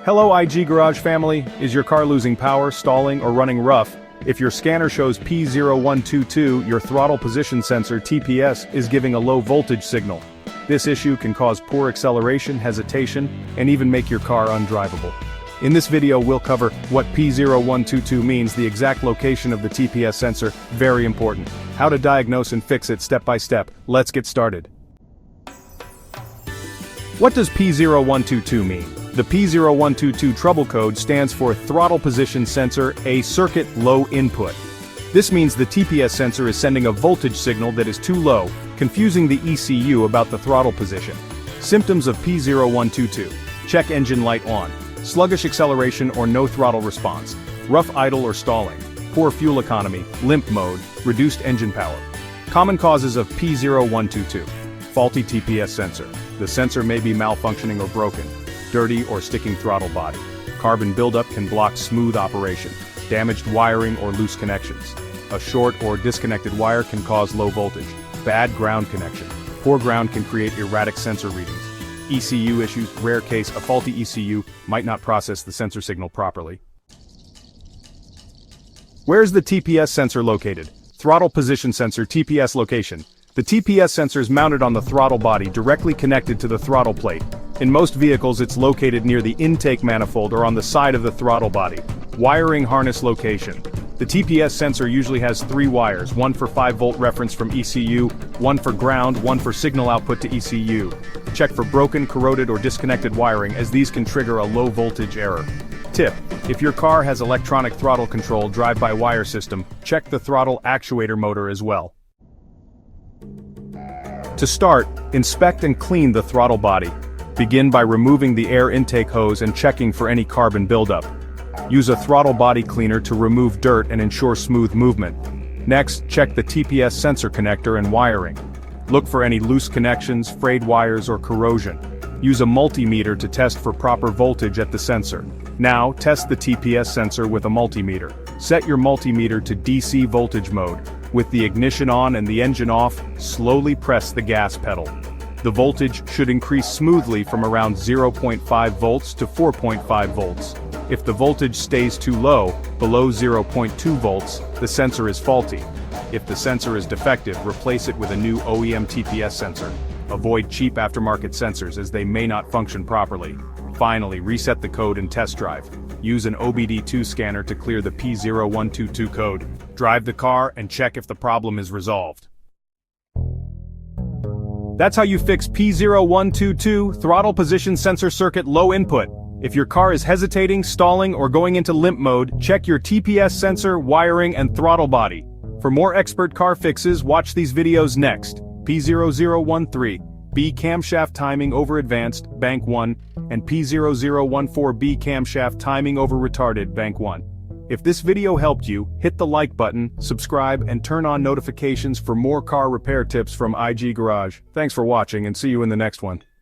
Hello IG Garage family, is your car losing power, stalling, or running rough? If your scanner shows P0122, your throttle position sensor TPS is giving a low voltage signal. This issue can cause poor acceleration, hesitation, and even make your car undrivable. In this video we'll cover what P0122 means, the exact location of the TPS sensor, very important, how to diagnose and fix it step by step. Let's get started. What does P0122 mean? The P0122 Trouble Code stands for Throttle Position Sensor, a circuit low input. This means the TPS sensor is sending a voltage signal that is too low, confusing the ECU about the throttle position. Symptoms of P0122. Check engine light on. Sluggish acceleration or no throttle response. Rough idle or stalling. Poor fuel economy. Limp mode. Reduced engine power. Common causes of P0122. Faulty TPS sensor. The sensor may be malfunctioning or broken. Dirty or sticking throttle body. Carbon buildup can block smooth operation. Damaged wiring or loose connections. A short or disconnected wire can cause low voltage. Bad ground connection. Poor ground can create erratic sensor readings. ECU issues, rare case, a faulty ECU might not process the sensor signal properly. Where's the TPS sensor located? Throttle Position Sensor TPS location. The TPS sensor is mounted on the throttle body directly connected to the throttle plate. In most vehicles it's located near the intake manifold or on the side of the throttle body. Wiring harness location. The TPS sensor usually has 3 wires, one for 5-volt reference from ECU, one for ground, one for signal output to ECU. Check for broken, corroded, or disconnected wiring, as these can trigger a low voltage error. Tip: if your car has electronic throttle control drive-by-wire system, check the throttle actuator motor as well. To start, inspect and clean the throttle body. Begin by removing the air intake hose and checking for any carbon buildup. Use a throttle body cleaner to remove dirt and ensure smooth movement. Next, check the TPS sensor connector and wiring. Look for any loose connections, frayed wires, or corrosion. Use a multimeter to test for proper voltage at the sensor. Now, test the TPS sensor with a multimeter. Set your multimeter to DC voltage mode. With the ignition on and the engine off, slowly press the gas pedal. The voltage should increase smoothly from around 0.5 volts to 4.5 volts. If the voltage stays too low, below 0.2 volts, the sensor is faulty. If the sensor is defective, replace it with a new OEM TPS sensor. Avoid cheap aftermarket sensors as they may not function properly. Finally, reset the code and test drive. Use an OBD-II scanner to clear the P0122 code. Drive the car and check if the problem is resolved. That's how you fix P0122 Throttle Position Sensor Circuit Low Input. If your car is hesitating, stalling, or going into limp mode, check your TPS sensor, wiring, and throttle body. For more expert car fixes, watch these videos next. P0013, B camshaft timing over advanced, bank 1, and P0014B camshaft timing over retarded, bank 1. If this video helped you, hit the like button, subscribe, and turn on notifications for more car repair tips from IG Garage. Thanks for watching and see you in the next one.